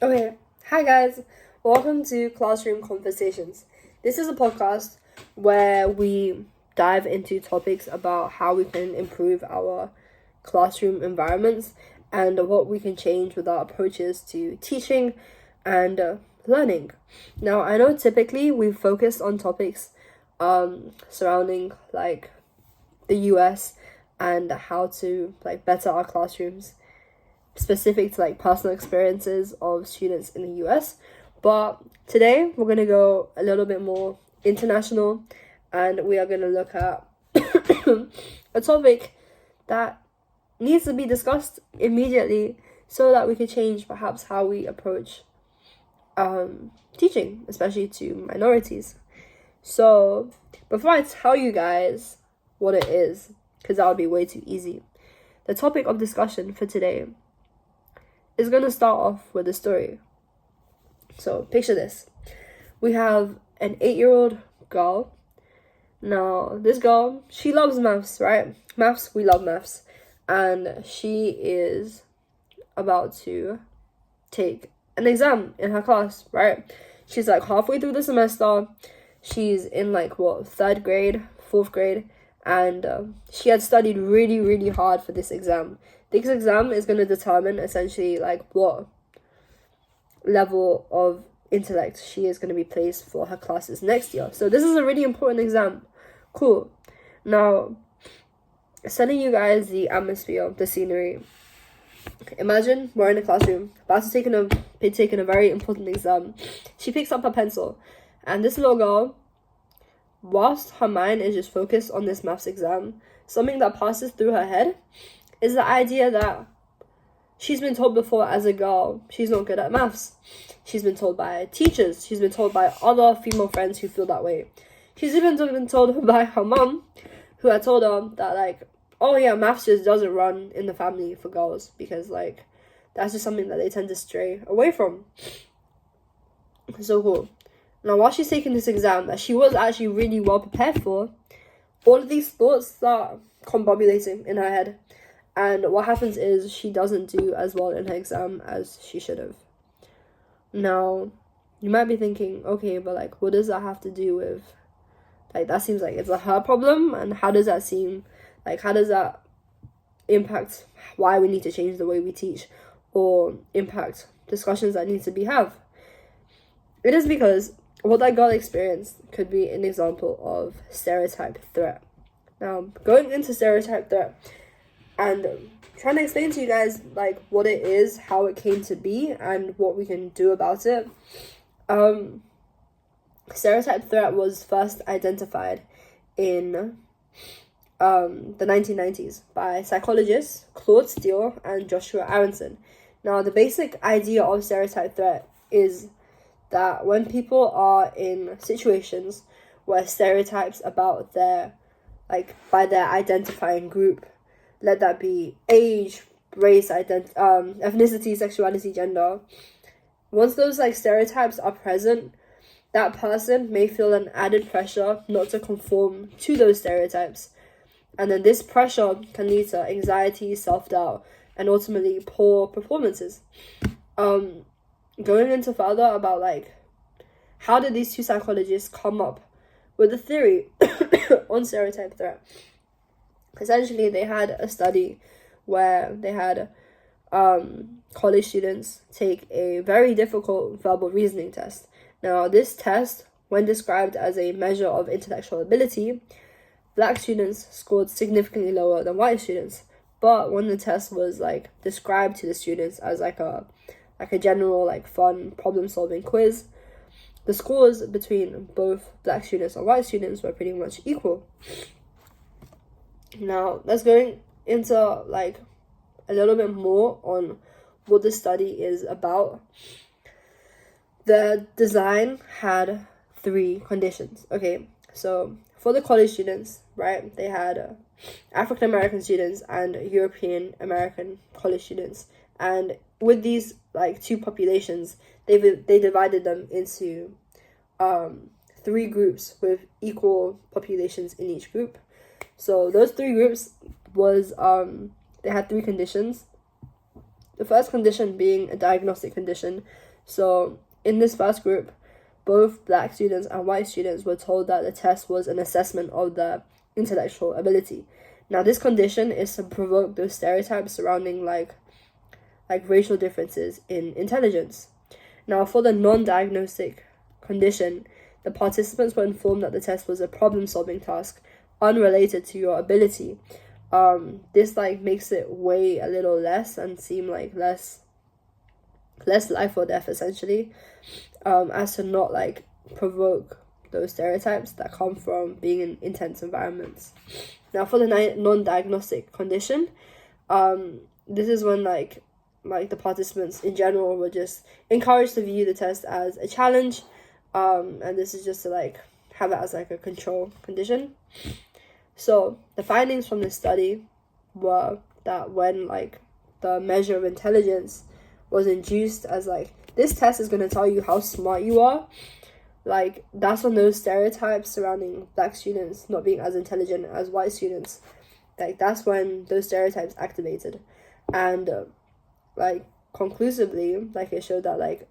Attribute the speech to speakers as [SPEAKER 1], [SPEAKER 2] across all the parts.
[SPEAKER 1] Okay, hi guys, welcome to Classroom Conversations. This is a podcast where we dive into topics about how we can improve our classroom environments and what we can change with our approaches to teaching and learning. Now, I know typically we focus on topics surrounding like the US and how to better our classrooms specific to personal experiences of students in the US. But today we're going to go a little bit more international and we are going to look at a topic that needs to be discussed immediately so that we can change perhaps how we approach teaching, especially to minorities. So before I tell you guys what it is, because that would be way too easy, the topic of discussion for today is going to start off with a story. So picture this. We have an 8-year-old girl. Now, this girl, she loves maths, right? Maths, we love maths. And she is about to take an exam in her class, right? She's halfway through the semester. She's in third grade, fourth grade. And she had studied really, really hard for this exam. This exam is going to determine essentially what level of intellect she is going to be placed for her classes next year. So this is a really important exam. Cool. Now, sending you guys the atmosphere, the scenery. Imagine we're in a classroom, about to take a very important exam. She picks up her pencil, and this little girl, whilst her mind is just focused on this maths exam, something that passes through her head is the idea that she's been told before as a girl she's not good at maths. She's been told by teachers. She's been told by other female friends who feel that way. She's even been told by her mum, who had told her that oh yeah, maths just doesn't run in the family for girls because that's just something that they tend to stray away from. So cool. Now, while she's taking this exam that she was actually really well prepared for, all of these thoughts start combobulating in her head. And what happens is she doesn't do as well in her exam as she should have. Now, you might be thinking, okay, but what does that have to do with, that seems like it's her problem, and how does that seem, how does that impact why we need to change the way we teach, or impact discussions that need to be have? It is because what that girl experienced could be an example of stereotype threat. Now, going into stereotype threat, and trying to explain to you guys what it is, how it came to be, and what we can do about it. Stereotype threat was first identified in the 1990s by psychologists Claude Steele and Joshua Aronson. Now, the basic idea of stereotype threat is that when people are in situations where stereotypes about their by their identifying group, let that be age, race, ethnicity, sexuality, gender. Once those stereotypes are present, that person may feel an added pressure not to conform to those stereotypes. And then this pressure can lead to anxiety, self-doubt, and ultimately poor performances. Going into further about how did these two psychologists come up with a theory on stereotype threat? Essentially, they had a study where they had college students take a very difficult verbal reasoning test. Now, this test, when described as a measure of intellectual ability, Black students scored significantly lower than white students. But when the test was described to the students as a general fun problem-solving quiz, the scores between both Black students and white students were pretty much equal. Now, let's go into a little bit more on what this study is about. The design had 3 conditions. Okay, so for the college students, right, they had African American students and European American college students, and with these 2 populations, they divided them into 3 groups with equal populations in each group. So those 3 groups was they had 3 conditions. The first condition being a diagnostic condition. So in this first group, both black students and white students were told that the test was an assessment of their intellectual ability. Now, this condition is to provoke those stereotypes surrounding like racial differences in intelligence. Now, for the non-diagnostic condition, the participants were informed that the test was a problem-solving task unrelated to your ability. This like makes it weigh a little less and seem like less life or death, essentially, as to not like provoke those stereotypes that come from being in intense environments. Now, for the non-diagnostic condition, this is when like the participants in general were just encouraged to view the test as a challenge, and this is just to like have it as like a control condition. So the findings from this study were that when like the measure of intelligence was induced as like, this test is going to tell you how smart you are, like that's when those stereotypes surrounding black students not being as intelligent as white students, like that's when those stereotypes activated. And like conclusively, like it showed that like,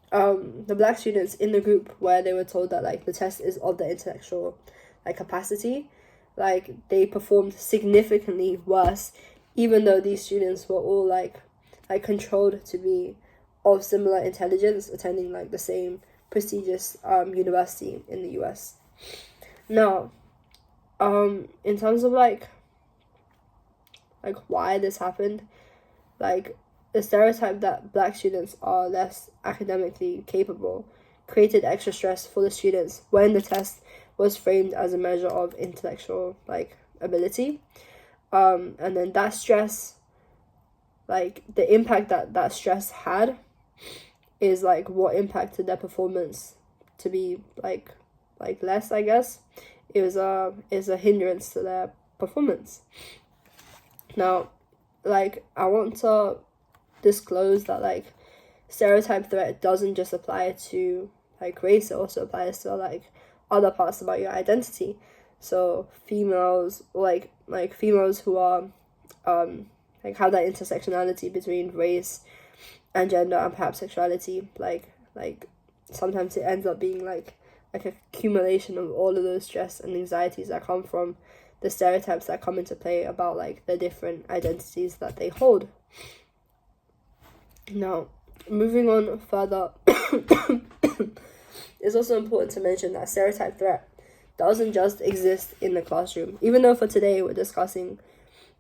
[SPEAKER 1] the black students in the group where they were told that like the test is of the intellectual like capacity, like they performed significantly worse, even though these students were all like controlled to be of similar intelligence, attending like the same prestigious university in the US. Now, in terms of like why this happened, like the stereotype that black students are less academically capable created extra stress for the students when the test was framed as a measure of intellectual like ability. And then that stress, like the impact that stress had is like what impacted their performance to be like less, I guess. It was a hindrance to their performance. Now, like I want to disclose that like stereotype threat doesn't just apply to like race, it also applies to like other parts about your identity. So females, like females who are like have that intersectionality between race and gender and perhaps sexuality, like sometimes it ends up being like accumulation of all of those stress and anxieties that come from the stereotypes that come into play about like the different identities that they hold. Now, moving on further, it's also important to mention that stereotype threat doesn't just exist in the classroom. Even though for today we're discussing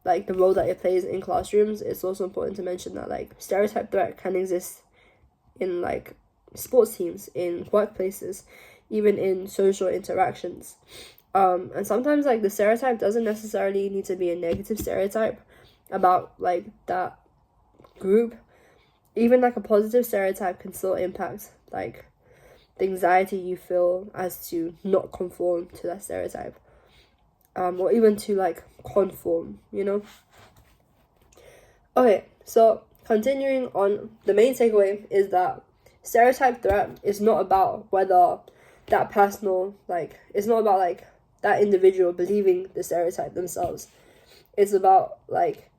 [SPEAKER 1] like the role that it plays in classrooms, it's also important to mention that like stereotype threat can exist in like sports teams, in workplaces, even in social interactions. And sometimes like the stereotype doesn't necessarily need to be a negative stereotype about like that group. Even like a positive stereotype can still impact like the anxiety you feel as to not conform to that stereotype, or even to like conform, you know. Okay, so continuing on, the main takeaway is that stereotype threat is not about whether that personal, like it's not about like that individual believing the stereotype themselves. It's about like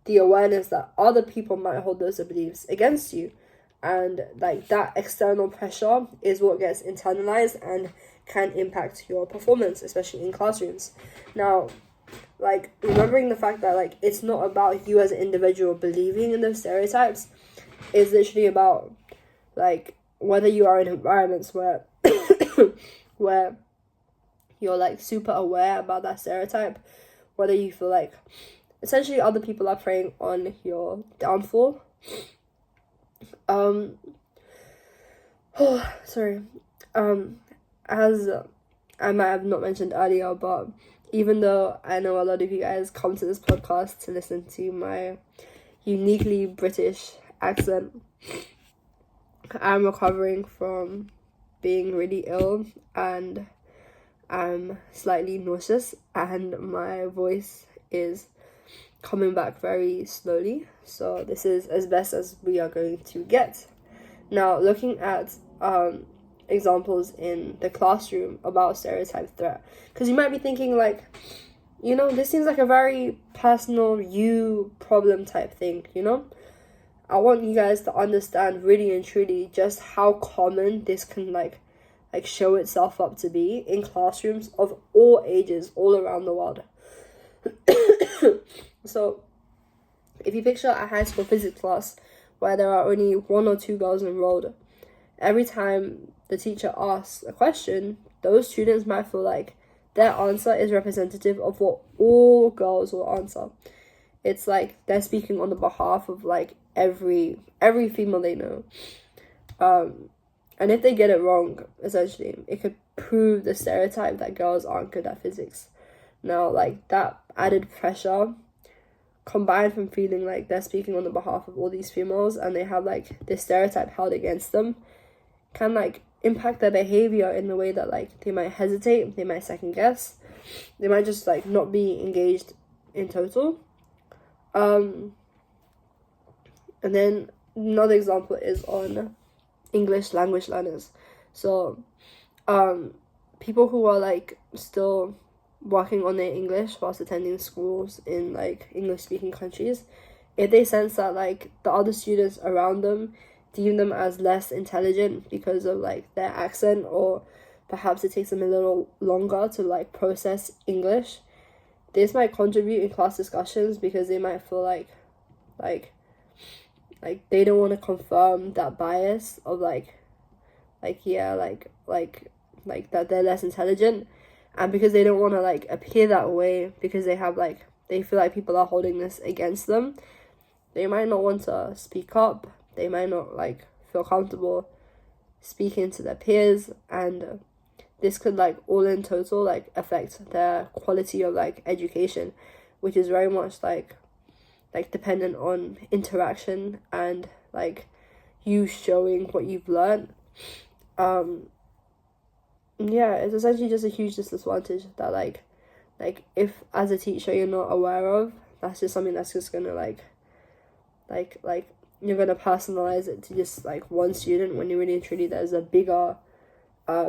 [SPEAKER 1] the awareness that other people might hold those beliefs against you, and like that external pressure is what gets internalized and can impact your performance, especially in classrooms. Now, like remembering the fact that like it's not about you as an individual believing in those stereotypes, it's literally about like whether you are in environments where where you're like super aware about that stereotype, whether you feel like essentially other people are preying on your downfall. As I might have not mentioned earlier, but even though I know a lot of you guys come to this podcast to listen to my uniquely British accent, I'm recovering from being really ill and I'm slightly nauseous and my voice is coming back very slowly, so this is as best as we are going to get. Now, looking at examples in the classroom about stereotype threat, because you might be thinking like, you know, this seems like a very personal you problem type thing, you know, I want you guys to understand really and truly just how common this can like show itself up to be in classrooms of all ages all around the world. So if you picture a high school physics class where there are only 1 or 2 girls enrolled, every time the teacher asks a question, those students might feel like their answer is representative of what all girls will answer. It's like they're speaking on the behalf of like every female they know. And if they get it wrong, essentially, it could prove the stereotype that girls aren't good at physics. Now, like, that added pressure, combined from feeling like they're speaking on the behalf of all these females and they have like this stereotype held against them, can like impact their behavior in the way that like they might hesitate, they might second guess, they might just like not be engaged in total. And then another example is on English language learners. So people who are like still working on their English whilst attending schools in like English speaking countries, if they sense that like the other students around them deem them as less intelligent because of like their accent, or perhaps it takes them a little longer to like process English, this might contribute in class discussions because they might feel like they don't want to confirm that bias of like that they're less intelligent, and because they don't want to like appear that way because they have like they feel like people are holding this against them, they might not want to speak up, they might not like feel comfortable speaking to their peers, and this could like all in total like affect their quality of like education, which is very much like dependent on interaction and like you showing what you've learned. Yeah, it's essentially just a huge disadvantage that like if as a teacher you're not aware of, that's just something that's just gonna like you're gonna personalize it to just like one student, when you really and truly there's a bigger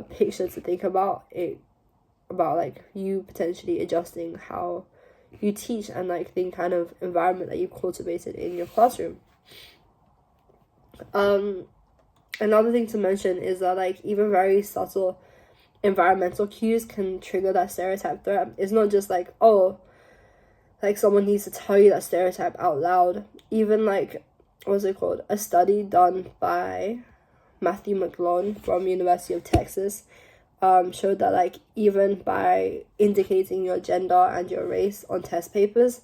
[SPEAKER 1] picture to think about like you potentially adjusting how you teach and like the kind of environment that you cultivated in your classroom. Another thing to mention is that like even very subtle environmental cues can trigger that stereotype threat. It's not just like, oh, like someone needs to tell you that stereotype out loud. Even like, what's it called? A study done by Matthew McLaughlin from University of Texas showed that like even by indicating your gender and your race on test papers,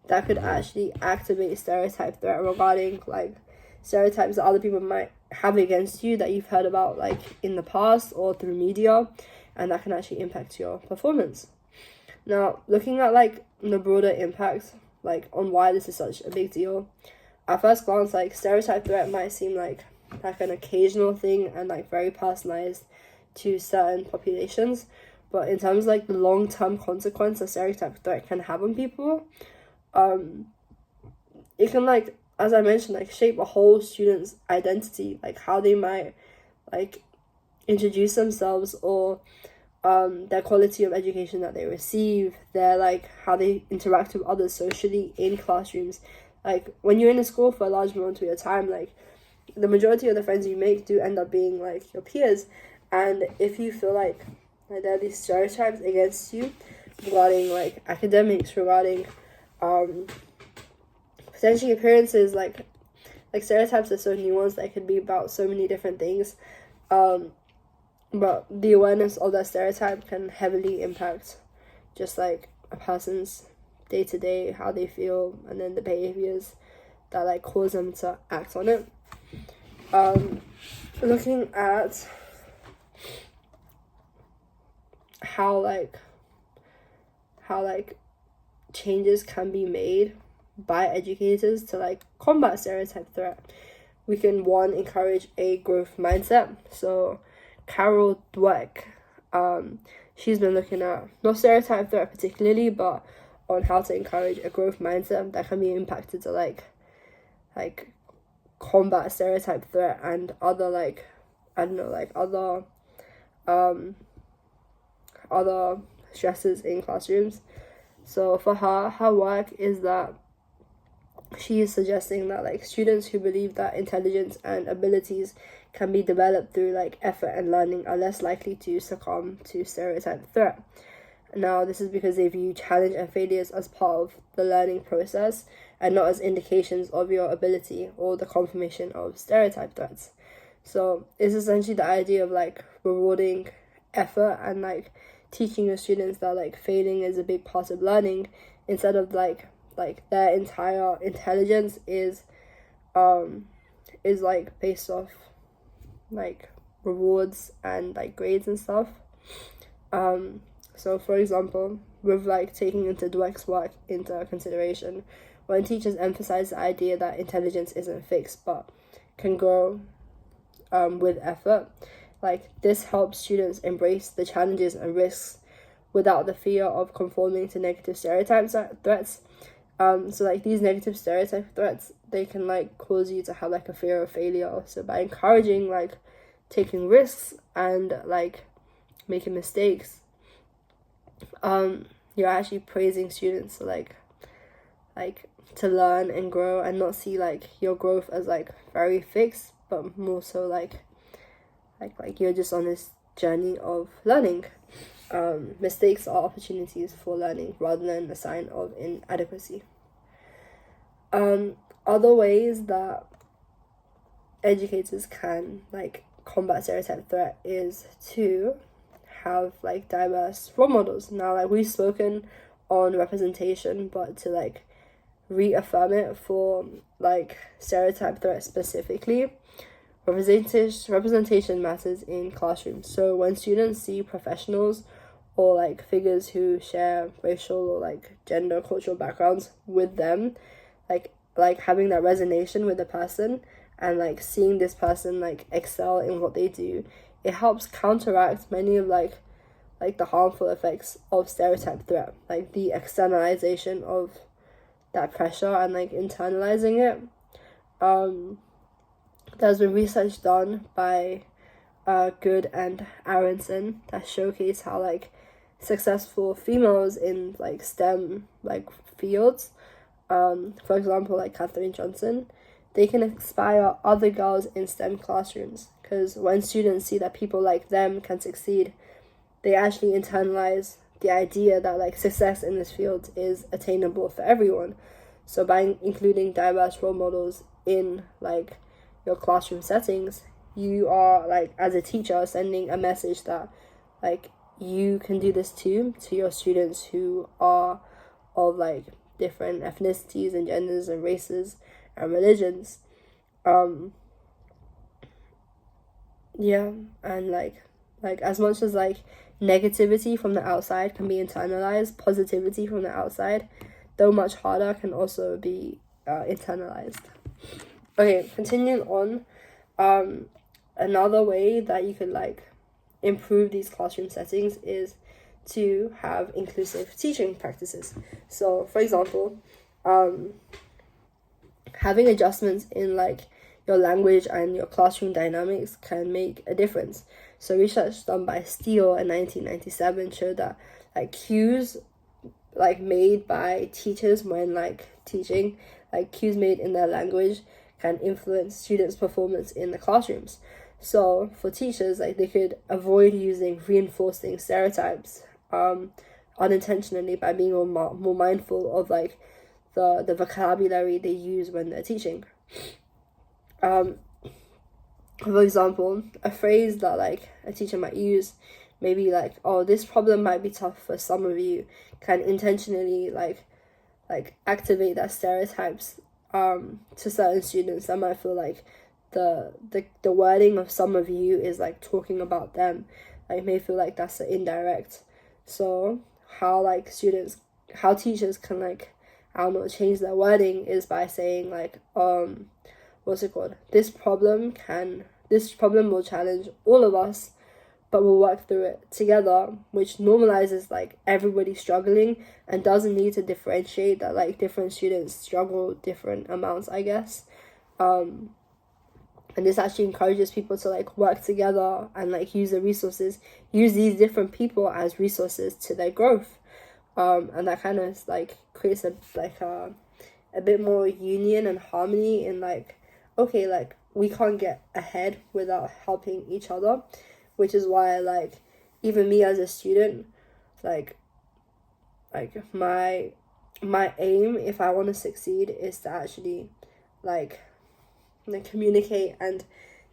[SPEAKER 1] that could actually activate stereotype threat regarding like stereotypes that other people might have against you that you've heard about like in the past or through media, and that can actually impact your performance. Now, looking at like the broader impact like on why this is such a big deal, at first glance like stereotype threat might seem like an occasional thing and like very personalized to certain populations, but in terms of like the long-term consequence a stereotype threat can have on people, it can like, as I mentioned, like shape a whole student's identity, like how they might like introduce themselves, or their quality of education that they receive, their like how they interact with others socially in classrooms. Like when you're in a school for a large amount of your time, like the majority of the friends you make do end up being like your peers, and if you feel like there are these stereotypes against you regarding like academics, regarding potentially appearances, like stereotypes are so nuanced that it could be about so many different things, but the awareness of that stereotype can heavily impact just like a person's day-to-day, how they feel, and then the behaviors that like cause them to act on it. Looking at how changes can be made by educators to like combat stereotype threat, we can encourage a growth mindset. So Carol Dweck, she's been looking at not stereotype threat particularly, but on how to encourage a growth mindset that can be impacted to like combat stereotype threat and other like other stresses in classrooms. So for her work is that she is suggesting that like students who believe that intelligence and abilities can be developed through like effort and learning are less likely to succumb to stereotype threat. Now, this is because they view challenge and failures as part of the learning process and not as indications of your ability or the confirmation of stereotype threats. So it's essentially the idea of like rewarding effort and like teaching your students that like failing is a big part of learning, instead of like their entire intelligence is like based off like rewards and like grades and stuff. So for example, with like taking intellectual work into consideration, when teachers emphasize the idea that intelligence isn't fixed but can grow with effort, like this helps students embrace the challenges and risks without the fear of conforming to negative stereotypes threats. So like these negative stereotype threats, they can like cause you to have like a fear of failure. So by encouraging like taking risks and like making mistakes, you're actually praising students to like to learn and grow and not see like your growth as like very fixed, but more so like you're just on this journey of learning. Mistakes are opportunities for learning rather than a sign of inadequacy. Other ways that educators can like combat stereotype threat is to have like diverse role models. Now, like we've spoken on representation, but to like reaffirm it for like stereotype threat specifically, representation matters in classrooms. So when students see professionals or like figures who share racial or like gender cultural backgrounds with them, like having that resonation with the person and like seeing this person like excel in what they do, it helps counteract many of like the harmful effects of stereotype threat, like the externalization of that pressure and like internalizing it. There's been research done by Good and Aronson that showcase how like successful females in like STEM like fields, for example like Katherine Johnson, they can inspire other girls in STEM classrooms, because when students see that people like them can succeed, they actually internalize the idea that like success in this field is attainable for everyone. So by including diverse role models in like your classroom settings, you are like as a teacher sending a message that like you can do this too to your students who are of like different ethnicities and genders and races and religions. And like as much as like negativity from the outside can be internalized, positivity from the outside, though much harder, can also be internalized. Okay, continuing on, another way that you could like improve these classroom settings is to have inclusive teaching practices. So for example, having adjustments in like your language and your classroom dynamics can make a difference. So research done by Steele in 1997 showed that like cues like made by teachers when like teaching, like cues made in their language, can influence students' performance in the classrooms. So for teachers, like they could avoid using reinforcing stereotypes unintentionally by being more mindful of like the vocabulary they use when they're teaching. For example, a phrase that like a teacher might use, maybe like, oh, this problem might be tough for some of you, can intentionally like activate that stereotypes to certain students that might feel like the wording of some of you is like talking about them, like may feel like that's an indirect. So how teachers can like, I don't know, change their wording is by saying like, what's it called? This problem will challenge all of us, but we'll work through it together, which normalizes like everybody struggling and doesn't need to differentiate that like different students struggle different amounts, I guess. And this actually encourages people to like work together and like use these different people as resources to their growth. And that kind of like creates a a bit more union and harmony in like, okay, like we can't get ahead without helping each other, which is why like even me as a student, like my aim, if I want to succeed, is to actually like communicate and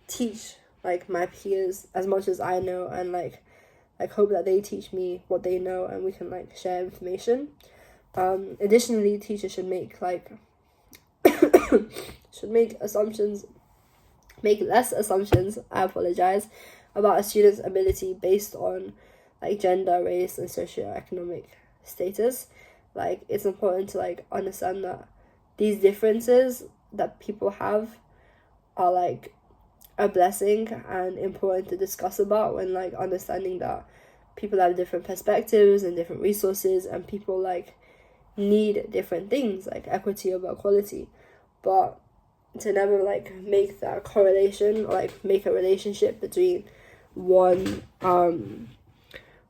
[SPEAKER 1] teach like my peers as much as I know, and like hope that they teach me what they know and we can like share information. Additionally, teachers should make like make less assumptions, I apologize, about a student's ability based on like gender, race, and socioeconomic status. Like it's important to like understand that these differences that people have are like a blessing and important to discuss about, when like understanding that people have different perspectives and different resources, and people like need different things like equity over equality. But to never like make that correlation or like make a relationship between one's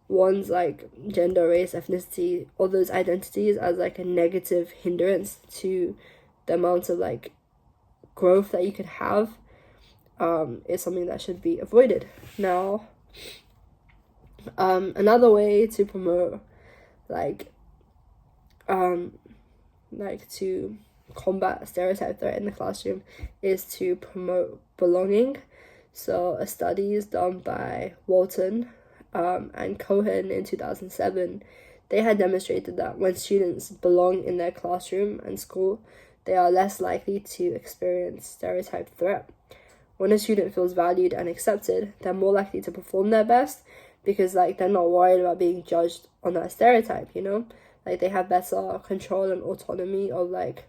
[SPEAKER 1] like gender, race, ethnicity, all those identities as like a negative hindrance to the amount of like growth that you could have, is something that should be avoided. Now, another way to promote to combat stereotype threat in the classroom is to promote belonging. So a study is done by Walton and Cohen in 2007. They had demonstrated that when students belong in their classroom and school, they are less likely to experience stereotype threat. When a student feels valued and accepted, they're more likely to perform their best, because like they're not worried about being judged on that stereotype, you know? Like they have better control and autonomy of like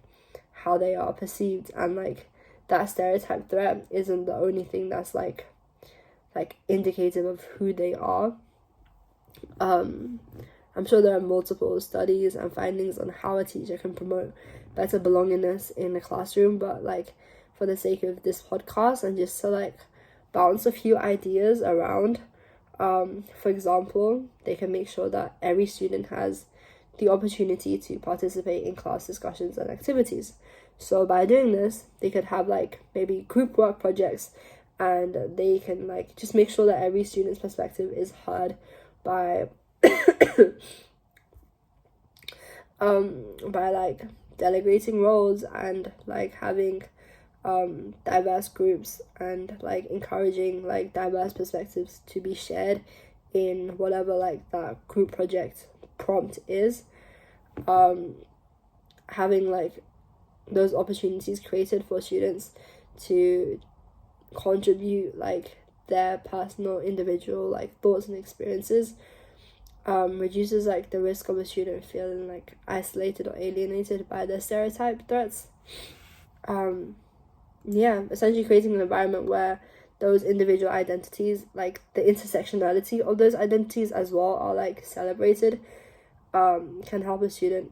[SPEAKER 1] how they are perceived, and like that stereotype threat isn't the only thing that's like indicative of who they are. I'm sure there are multiple studies and findings on how a teacher can promote better belongingness in the classroom, but like for the sake of this podcast and just to like bounce a few ideas around, for example, they can make sure that every student has the opportunity to participate in class discussions and activities. So by doing this, they could have like maybe group work projects, and they can like just make sure that every student's perspective is heard by by like delegating roles and like having diverse groups, and like encouraging like diverse perspectives to be shared in whatever like that group project prompt is. Having like those opportunities created for students to contribute like their personal individual like thoughts and experiences reduces like the risk of a student feeling like isolated or alienated by the stereotype threats. Essentially creating an environment where those individual identities, like the intersectionality of those identities as well, are like celebrated, can help a student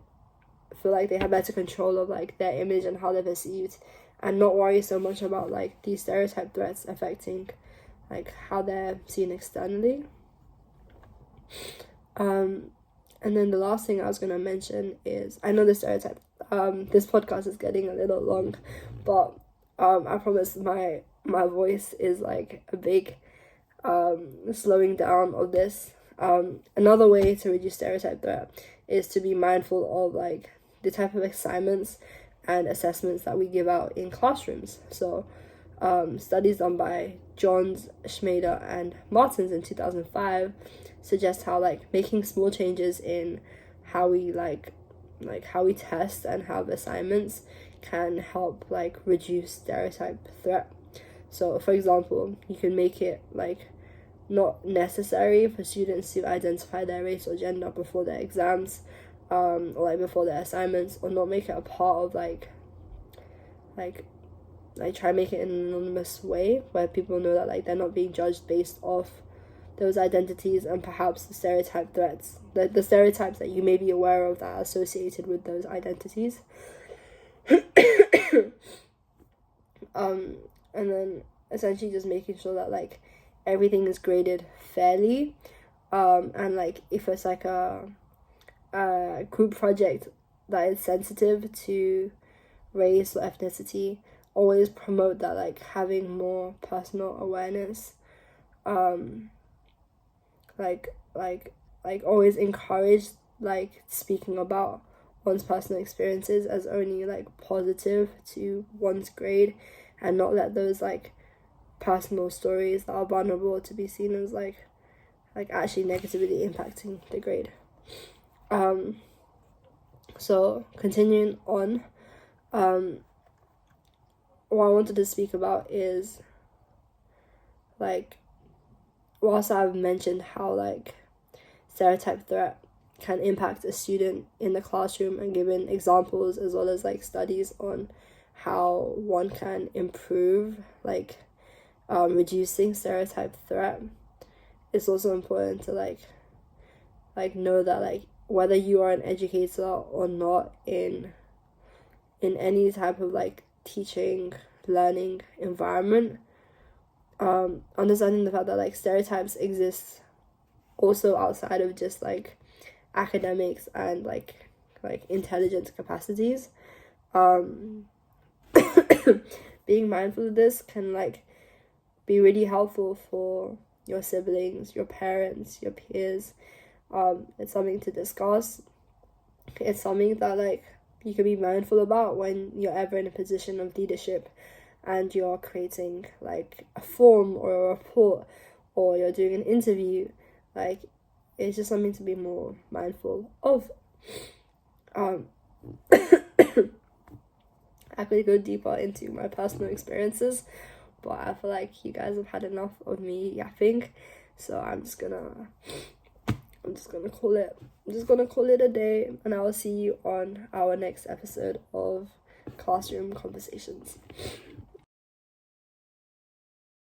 [SPEAKER 1] feel like they have better control of like their image and how they're perceived, and not worry so much about like these stereotype threats affecting like how they're seen externally. And then the last thing I was going to mention is, I know the stereotype, this podcast is getting a little long, but I promise my voice is like a big slowing down of this. Another way to reduce stereotype threat is to be mindful of like the type of assignments and assessments that we give out in classrooms. So studies done by Johns, Schmader, and Martins in 2005 suggest how like making small changes in how we how we test and have assignments can help like reduce stereotype threat. So for example, you can make it like not necessary for students to identify their race or gender before their exams, or like before their assignments, or not make it a part of like try and make it in an anonymous way where people know that like they're not being judged based off those identities and perhaps the stereotype threats, the stereotypes that you may be aware of that are associated with those identities. And then essentially just making sure that like everything is graded fairly, and like if it's like a group project that is sensitive to race or ethnicity, always promote that, like, having more personal awareness, like always encourage, like, speaking about one's personal experiences as only, like, positive to one's grade, and not let those, like, personal stories that are vulnerable to be seen as, like actually negatively impacting the grade. So continuing on, what I wanted to speak about is, like, whilst I've mentioned how, like, stereotype threat can impact a student in the classroom, and given examples as well as, like, studies on how one can improve, like, reducing stereotype threat, it's also important to like know that, like, whether you are an educator or not in any type of, like, teaching, learning environment, understanding the fact that, like, stereotypes exist also outside of just, like, academics and like intelligence capacities. Being mindful of this can, like, be really helpful for your siblings, your parents, your peers. It's something to discuss. It's something that, like, you can be mindful about when you're ever in a position of leadership and you're creating, like, a form or a report, or you're doing an interview. Like, it's just something to be more mindful of. I could go deeper into my personal experiences, but I feel like you guys have had enough of me yapping, so I'm just gonna call it a day, and I will see you on our next episode of Classroom Conversations.